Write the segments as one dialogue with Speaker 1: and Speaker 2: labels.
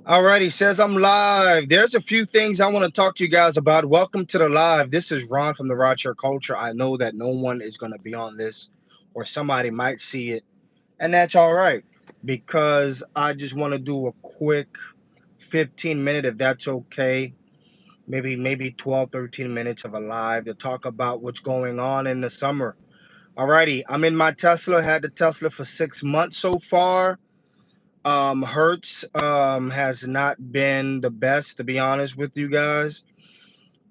Speaker 1: Alrighty, says I'm live. There's a few things I want to talk to you guys about. Welcome to the live. This is Ron from the RideShare Culture. I know that no one is going to be on this, or somebody might see it, and that's all right because I just want to do a quick 15 minute, if that's okay. Maybe 12, 13 minutes of a live to talk about what's going on in the summer. Alrighty, I'm in my Tesla. Had the Tesla for 6 months so far. Hertz has not been the best, to be honest with you guys,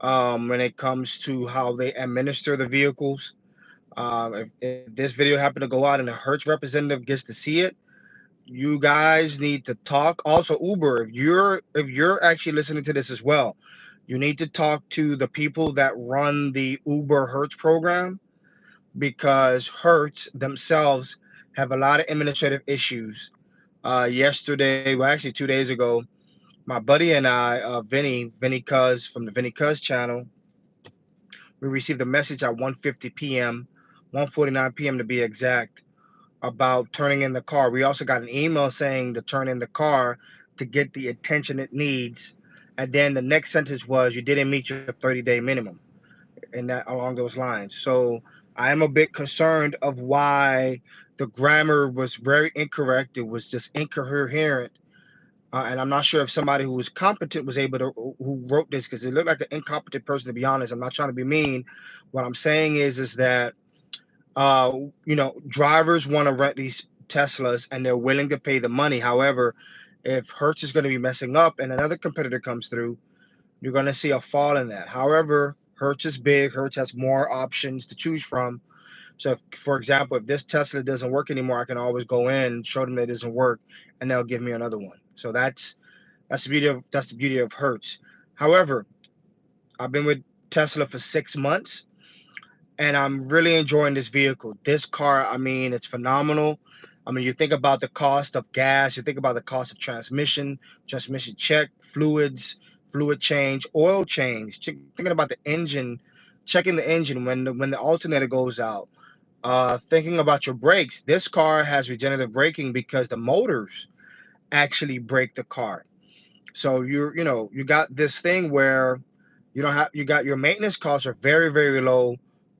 Speaker 1: when it comes to how they administer the vehicles. If this video happened to go out and a Hertz representative gets to see it, you guys need to talk. Also, Uber, if you're actually listening to this as well, you need to talk to the people that run the Uber Hertz program because Hertz themselves have a lot of administrative issues. Yesterday, well, actually 2 days ago, my buddy and I, Vinny Cuz from the Vinny Cuz channel, we received a message at 1:50 p.m., 1:49 p.m. to be exact, about turning in the car. We also got an email saying to turn in the car to get the attention it needs. And then the next sentence was, you didn't meet your 30-day minimum, and that along those lines. So I am a bit concerned of why the grammar was very incorrect. It was just incoherent, and I'm not sure if somebody who was competent was able to who wrote this because it looked like an incompetent person. To be honest, I'm not trying to be mean. What I'm saying is that drivers want to rent these Teslas and they're willing to pay the money. However, if Hertz is going to be messing up and another competitor comes through, you're going to see a fall in that. However, Hertz is big. Hertz has more options to choose from. So, if, for example, if this Tesla doesn't work anymore, I can always go in, show them that it doesn't work, and they'll give me another one. So that's the beauty of Hertz. However, I've been with Tesla for 6 months, and I'm really enjoying this vehicle. This car, I mean, it's phenomenal. I mean, you think about the cost of gas, you think about the cost of transmission check, fluid change, oil change. Thinking about the engine, checking the engine when the alternator goes out. Thinking about your brakes. This car has regenerative braking because the motors actually brake the car. So you got this thing where you got your maintenance costs are very, very low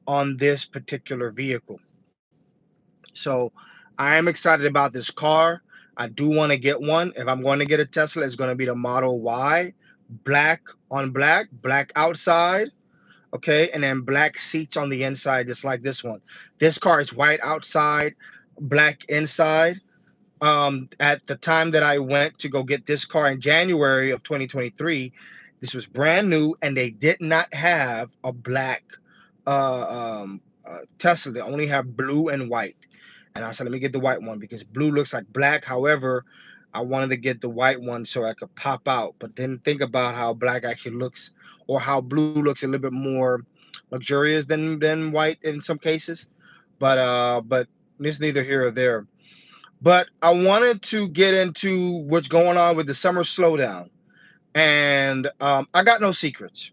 Speaker 1: on this particular vehicle. So I am excited about this car. I do want to get one. If I'm going to get a Tesla, it's going to be the Model Y, black on black, black outside, okay, and then black seats on the inside, just like this one. This car is white outside, black inside. At the time that I went to go get this car in January of 2023, this was brand new, and they did not have a black Tesla. They only have blue and white. And I said, let me get the white one because blue looks like black. However, I wanted to get the white one so I could pop out. But then think about how black actually looks, or how blue looks a little bit more luxurious than white in some cases. But it's neither here or there. But I wanted to get into what's going on with the summer slowdown, and I got no secrets.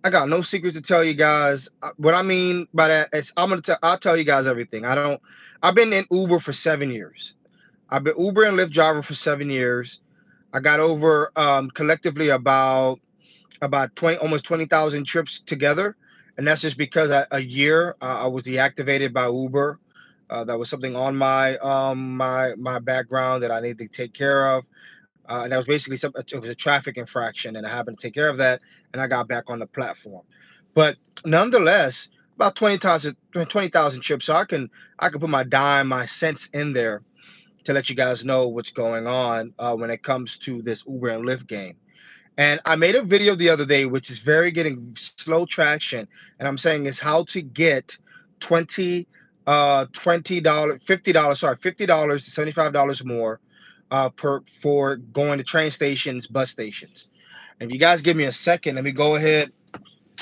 Speaker 1: I got no secrets to tell you guys. What I mean by that is I'll tell you guys everything. I've been in Uber for 7 years. I've been Uber and Lyft driver for 7 years. I got over collectively about 20 almost 20,000 trips together, and that's just because a year I was deactivated by Uber. That was something on my background that I needed to take care of, and that was basically it was a traffic infraction, and I happened to take care of that, and I got back on the platform. But nonetheless, about 20,000 trips, so I can put my cents in there to let you guys know what's going on when it comes to this Uber and Lyft game. And I made a video the other day, which is very getting slow traction. And I'm saying is how to get 20 $20, $50, sorry, $50 to $75 more per for going to train stations, bus stations. And if you guys give me a second, let me go ahead.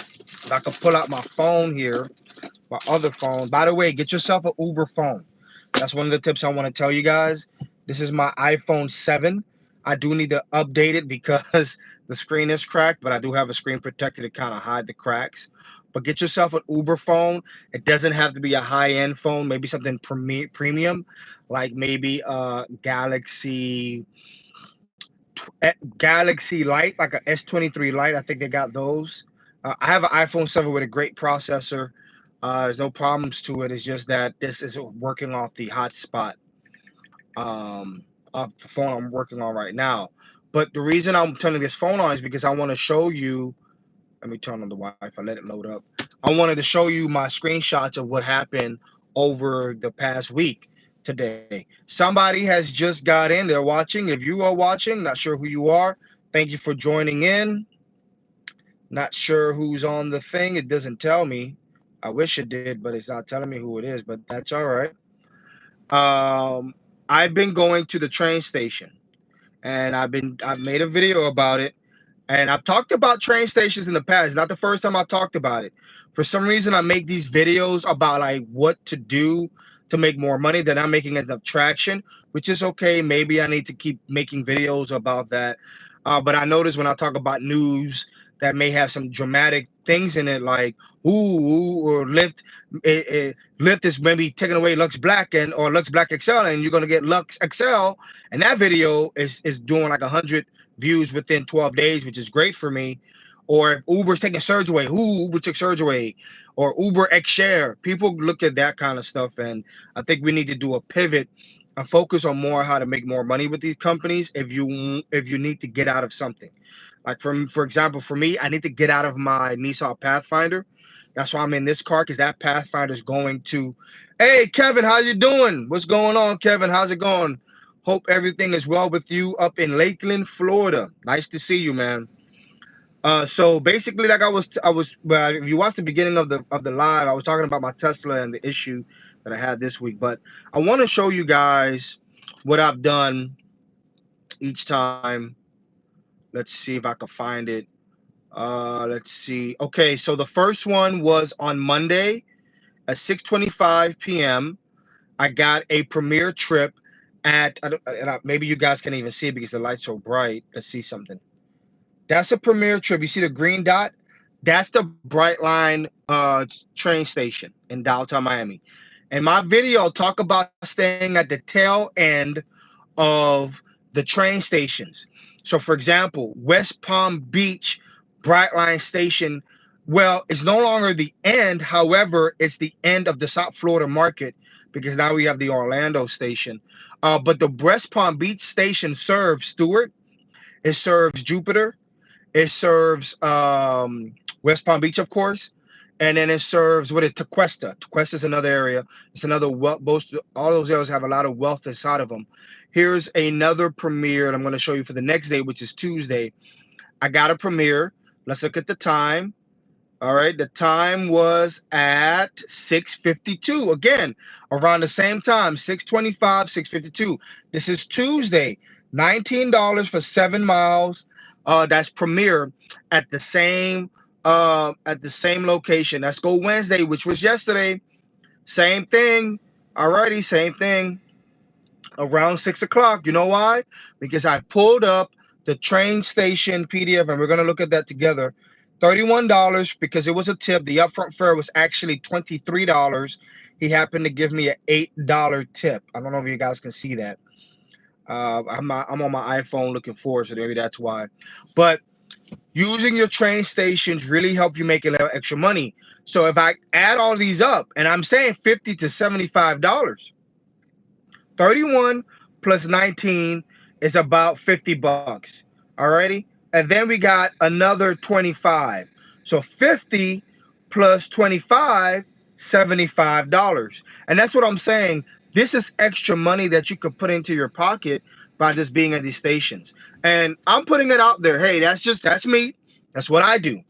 Speaker 1: If I can pull out my phone here, my other phone. By the way, get yourself an Uber phone. That's one of the tips I want to tell you guys. This is my iPhone 7. I do need to update it because the screen is cracked, but I do have a screen protector to kind of hide the cracks. But get yourself an Uber phone. It doesn't have to be a high-end phone, maybe something premium, like maybe a Galaxy Galaxy Light, like a S23 Light. I think they got those. I have an iPhone 7 with a great processor. There's no problems to it. It's just that this is working off the hotspot of the phone I'm working on right now. But the reason I'm turning this phone on is because I want to show you. Let me turn on the Wi-Fi. Let it load up. I wanted to show you my screenshots of what happened over the past week today. Somebody has just got in. They're watching. If you are watching, not sure who you are. Thank you for joining in. Not sure who's on the thing. It doesn't tell me. I wish it did, but it's not telling me who it is. But that's all right. Um, I've been going to the train station, and I've made a video about it. And I've talked about train stations in the past. Not the first time I talked about it. For some reason, I make these videos about like what to do to make more money. That I'm making enough traction, which is okay. Maybe I need to keep making videos about that. But I notice when I talk about news that may have some dramatic things in it, like or Lyft is maybe taking away Lux Black or Lux Black XL, and you're gonna get Lux XL, and that video is doing like 100 views within 12 days, which is great for me. Or if Uber's taking surge away, Uber took surge away, or Uber X Share. People look at that kind of stuff, and I think we need to do a pivot and focus on more how to make more money with these companies. If you need to get out of something, like for example, for me, I need to get out of my Nissan Pathfinder. That's why I'm in this car, because that Pathfinder is going to. Hey, Kevin, how you doing? What's going on, Kevin? How's it going? Hope everything is well with you up in Lakeland, Florida. Nice to see you, man. So basically, like well, if you watch the beginning of the live, I was talking about my Tesla and the issue that I had this week. But I want to show you guys what I've done each time. Let's see if I can find it. Let's see. Okay, so the first one was on Monday at 6:25 p.m. I got a premiere trip at. Maybe you guys can't even see it because the light's so bright. Let's see something. That's a premier trip. You see the green dot? That's the Brightline train station in downtown Miami. And my video talk about staying at the tail end of the train stations. So for example, West Palm Beach Brightline station, well, it's no longer the end. However, it's the end of the South Florida market because now we have the Orlando station. But the West Palm Beach station serves Stewart. It serves Jupiter. It serves West Palm Beach, of course, and then it serves what is Tequesta. Tequesta is another area. It's another most all those areas have a lot of wealth inside of them. Here's another premiere that I'm going to show you for the next day, which is Tuesday. I got a premiere. Let's look at the time. All right, the time was at 6:52. Again, around the same time, 6:25, 6:52. This is Tuesday. $19 for 7 miles. That's premiere at the same location. Let's go Wednesday, which was yesterday. Same thing. Alrighty, same thing around 6 o'clock. You know why? Because I pulled up the train station PDF, and we're gonna look at that together. $31 because it was a tip. The upfront fare was actually $23. He happened to give me an $8 tip. I don't know if you guys can see that. I'm on my iPhone looking forward, so maybe that's why. But using your train stations really help you make a little extra money. So if I add all these up, and I'm saying $50 to $75. 31 plus 19 is about $50. Alrighty. And then we got another 25. So 50 plus 25, $75. And that's what I'm saying. This is extra money that you could put into your pocket by just being at these stations. And I'm putting it out there. Hey, that's me. That's what I do.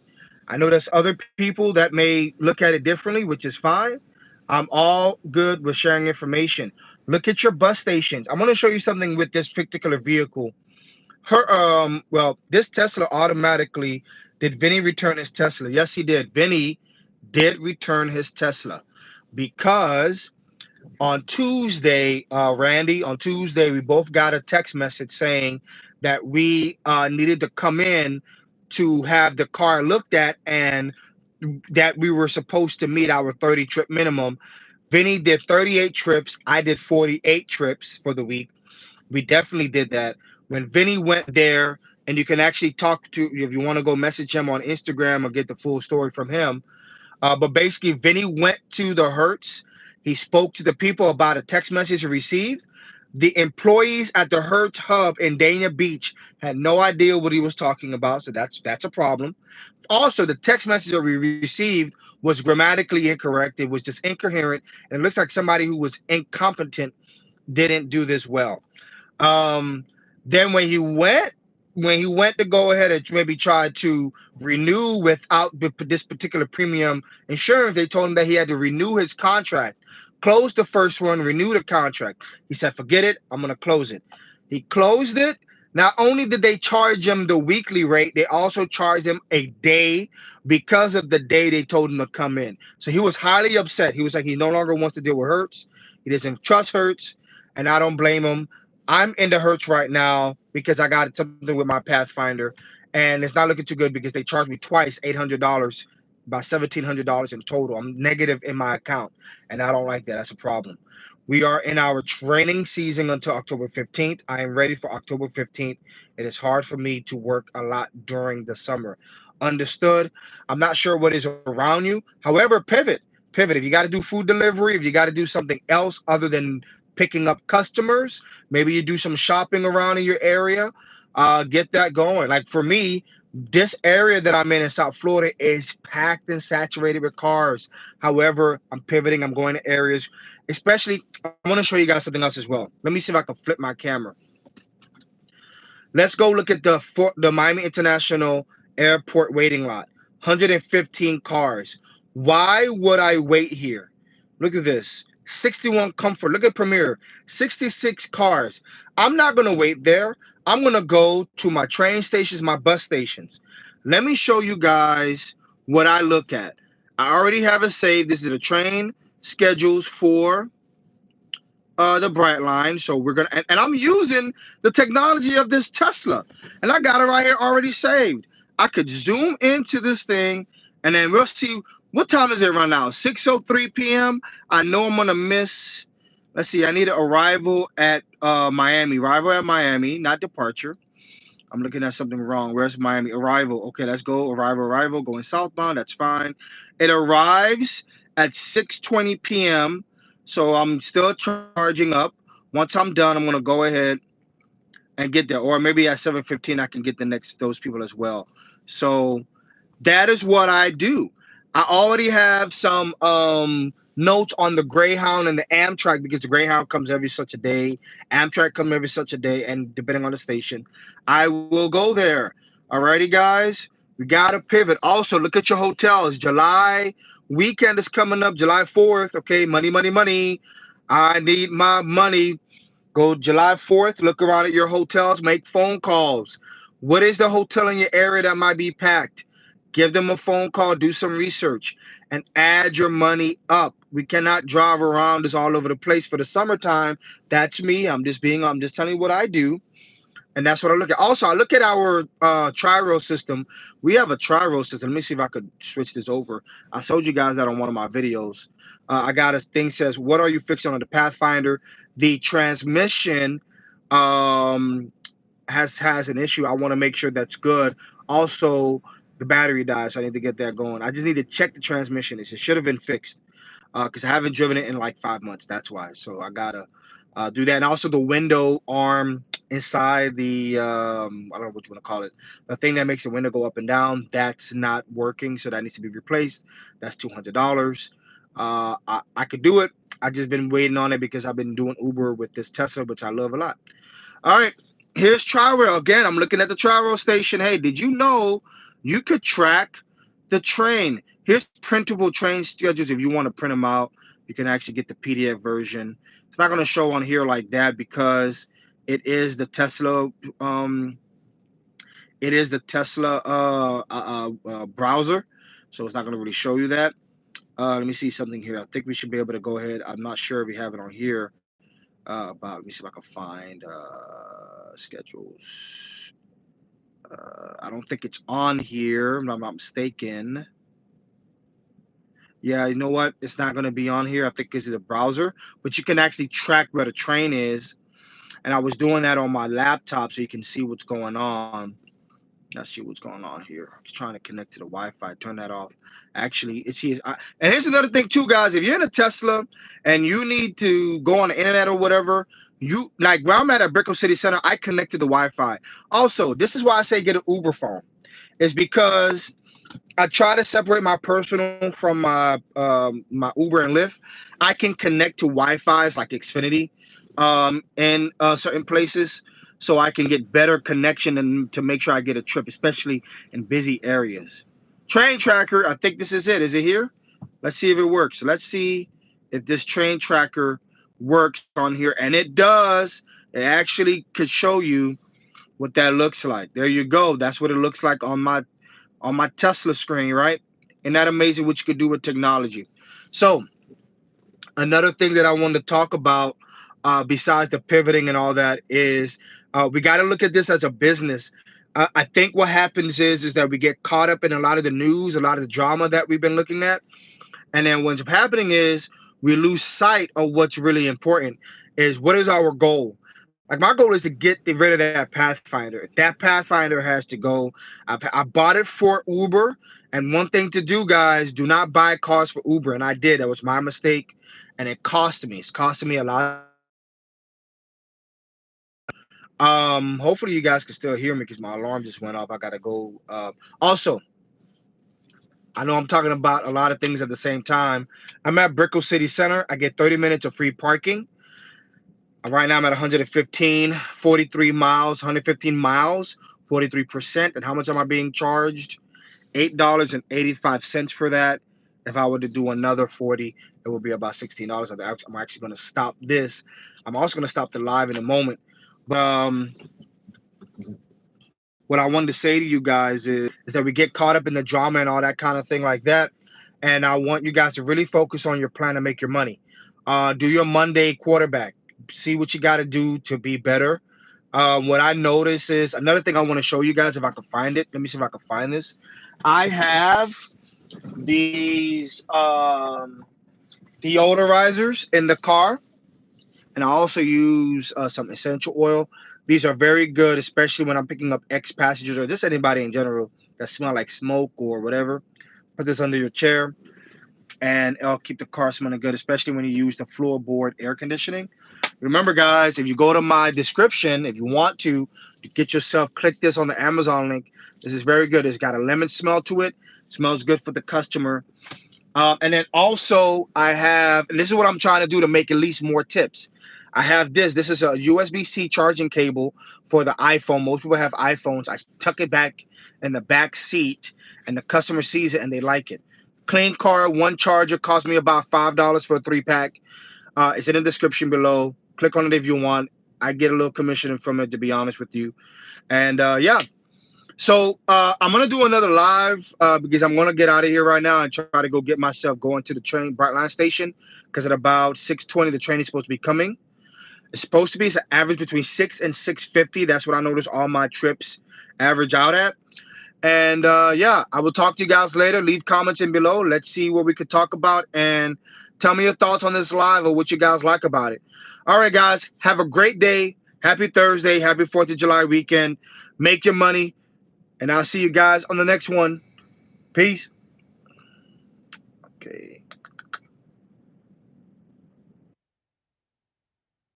Speaker 1: I know there's other people that may look at it differently, which is fine. I'm all good with sharing information. Look at your bus stations. I'm going to show you something with this particular vehicle. This Tesla automatically did Vinny return his Tesla? Yes, he did. Vinny did return his Tesla because on Tuesday, Randy, on Tuesday, we both got a text message saying that we needed to come in to have the car looked at and that we were supposed to meet our 30 trip minimum. Vinny did 38 trips. I did 48 trips for the week. We definitely did that. When Vinny went there, and you can actually talk to, if you want to go message him on Instagram or get the full story from him. But basically, Vinny went to the Hertz. He spoke to the people about a text message he received. The employees at the Hertz hub in Dania Beach had no idea what he was talking about, so that's a problem. Also, the text message that we received was grammatically incorrect. It was just incoherent, and it looks like somebody who was incompetent didn't do this well. Um, then when he went to go ahead and maybe try to renew without this particular premium insurance, they told him that he had to renew his contract, close the first one, renew the contract. He said, "Forget it, I'm gonna close it." He closed it. Not only did they charge him the weekly rate, they also charged him a day because of the day they told him to come in. So he was highly upset. He was like, he no longer wants to deal with Hertz. He doesn't trust Hertz, and I don't blame him. I'm in the Hertz right now because I got something with my Pathfinder, and it's not looking too good because they charged me twice $800, about $1,700 in total. I'm negative in my account, and I don't like that. That's a problem. We are in our training season until October 15th. I am ready for October 15th. It is hard for me to work a lot during the summer. Understood? I'm not sure what is around you. However, pivot. Pivot. If you got to do food delivery, if you got to do something else other than picking up customers, maybe you do some shopping around in your area, get that going. Like for me, this area that I'm in South Florida is packed and saturated with cars. However, I'm pivoting. I'm going to areas, especially. I want to show you guys something else as well. Let me see if I can flip my camera. Let's go look at the Miami International Airport waiting lot. 115 cars. Why would I wait here? Look at this. 61 Comfort. Look at Premier. 66 cars. I'm not going to wait there. I'm going to go to my train stations, my bus stations. Let me show you guys what I look at. I already have it saved. This is the train schedules for the bright line. So we're gonna, and I'm using the technology of this Tesla, and I got it right here already saved. I could zoom into this thing, and then we'll see what time is it right now. 6:03 p.m. I know I'm gonna miss. Let's see. I need an arrival at Miami. Arrival at Miami, not departure. I'm looking at something wrong. Where's Miami? Arrival. Okay, let's go. Arrival. Going southbound. That's fine. It arrives at 6:20 p.m. So I'm still charging up. Once I'm done, I'm gonna go ahead and get there. Or maybe at 7:15 I can get the next those people as well. So that is what I do. I already have some notes on the Greyhound and the Amtrak because the Greyhound comes every such a day, Amtrak comes every such a day, and depending on the station, I will go there. Alrighty, guys, we gotta pivot. Also, look at your hotels. July weekend is coming up, July 4th. Okay, money, money, money. I need my money. Go July 4th, look around at your hotels, make phone calls. What is the hotel in your area that might be packed? Give them a phone call, do some research, and add your money up. We cannot drive around this all over the place for the summertime. That's me. I'm just telling you what I do. And that's what I look at. Also, I look at our tri-row system. We have a tri-row system. Let me see if I could switch this over. I showed you guys that on one of my videos. I got a thing says, "What are you fixing on the Pathfinder?" The transmission um, has an issue. I want to make sure that's good. Also, the battery died, so I need to get that going. I just need to check the transmission. It should have been fixed because I haven't driven it in like 5 months. That's why. So I gotta do that. And also the window arm inside the I don't know what you want to call it, the thing that makes the window go up and down. That's not working, so that needs to be replaced. That's $200. I could do it. I just been waiting on it because I've been doing Uber with this Tesla, which I love a lot. All right, here's Tri-Rail again. I'm looking at the Tri-Rail station. Hey, did you know you could track the train? Here's printable train schedules. If you want to print them out, you can actually get the PDF version. It's not going to show on here like that because it is the Tesla. It is the Tesla browser, so it's not going to really show you that. Let me see something here. I think we should be able to go ahead. I'm not sure if we have it on here. About let me see if I can find schedules. I don't think it's on here. If I'm not mistaken. Yeah, you know what? It's not going to be on here. I think it's the browser, but you can actually track where the train is and I was doing that on my laptop so you can see what's going on. Let's see what's going on here. I was trying to connect to the Wi-Fi. Turn that off. Actually, it's here. And here's another thing too, guys. If you're in a Tesla and you need to go on the internet or whatever, you like where I'm at Brickell City Center, I connected the Wi-Fi. Also, this is why I say get an Uber phone. It's because I try to separate my personal from my Uber and Lyft. I can connect to Wi-Fi's like Xfinity in certain places, so I can get better connection and to make sure I get a trip, especially in busy areas. Train tracker, I think this is it. Is it here? Let's see if it works. Let's see if this train tracker works on here, and it does. It actually could show you what that looks like. There you go. That's what it looks like on my Tesla screen, right? Isn't that amazing what you could do with technology? So another thing that I wanted to talk about, besides the pivoting and all that, is we got to look at this as a business. I think what happens is that we get caught up in a lot of the news, a lot of the drama that we've been looking at, and then what's happening is we lose sight of what's really important. Is what is our goal? Like my goal is to get rid of that Pathfinder. That Pathfinder has to go. I bought it for Uber, and one thing to do, guys, do not buy cars for Uber. And I did. That was my mistake, and it cost me. It's costing me a lot of money. Hopefully you guys can still hear me because my alarm just went off. I gotta go. Also, I know I'm talking about a lot of things at the same time. I'm at Brickell City Center. I get 30 minutes of free parking. Right now I'm at 115, 43 miles, 115 miles, 43%. And how much am I being charged? $8.85 for that. If I were to do another 40, it would be about $16. I'm actually going to stop this. I'm also going to stop the live in a moment. But what I wanted to say to you guys is that we get caught up in the drama and all that kind of thing like that. And I want you guys to really focus on your plan to make your money. Do your Monday quarterback. See what you got to do to be better. What I notice is another thing I want to show you guys if I can find it. Let me see if I can find this. I have these deodorizers in the car, and I also use some essential oil. These are very good, especially when I'm picking up ex-passengers or just anybody in general that smell like smoke or whatever. Put this under your chair, and it'll keep the car smelling good, especially when you use the floorboard air conditioning. Remember, guys, if you go to my description, if you want to get yourself, click this on the Amazon link. This is very good. It's got a lemon smell to it. Smells good for the customer. And then also I have, and this is what I'm trying to do to make at least more tips. I have this. This is a USB-C charging cable for the iPhone. Most people have iPhones. I tuck it back in the back seat, and the customer sees it and they like it. Clean car, one charger cost me about $5 for a 3-pack. It's in the description below. Click on it if you want. I get a little commission from it, to be honest with you. And yeah, so I'm gonna do another live because I'm gonna get out of here right now and try to go get myself going to the train Brightline station, because at about 6:20 the train is supposed to be coming. It's supposed to be, it's an average between 6 and 6:50. That's what I notice all my trips average out at. And yeah, I will talk to you guys later. Leave comments in below. Let's see what we could talk about, and tell me your thoughts on this live or what you guys like about it. All right, guys, have a great day. Happy Thursday. Happy 4th of July weekend. Make your money, and I'll see you guys on the next one. Peace. Okay.